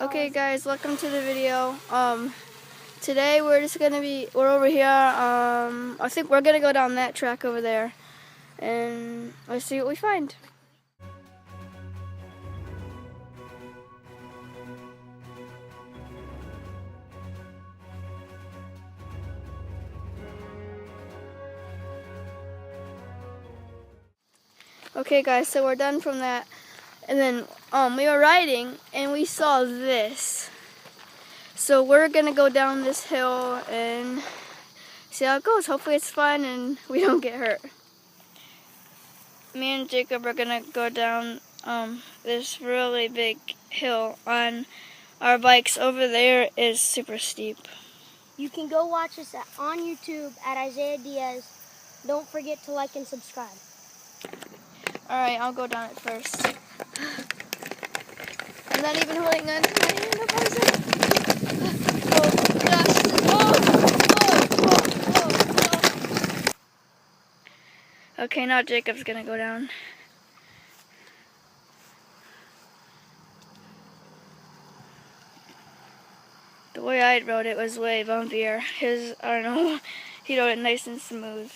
Okay guys, welcome to the video. Today we're over here. I think we're gonna go down that track over there and let's see what we find. Okay guys, so we're done from that. And then we were riding and we saw this. So we're gonna go down this hill and see how it goes. Hopefully it's fun and we don't get hurt. Me and Jacob are gonna go down this really big hill on our bikes. Over there is super steep. You can go watch us on YouTube at Isaiah Diaz. Don't forget to like and subscribe. Alright, I'll go down it first. I'm not even holding on to my hand. Oh gosh. Oh. Okay, now Jacob's gonna go down. The way I rode it was way bumpier. I don't know, he rode it nice and smooth.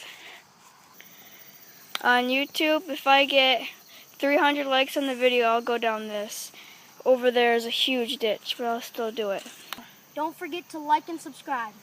On YouTube, if I get 300 likes on the video, I'll go down this. Over there is a huge ditch, but I'll still do it. Don't forget to like and subscribe.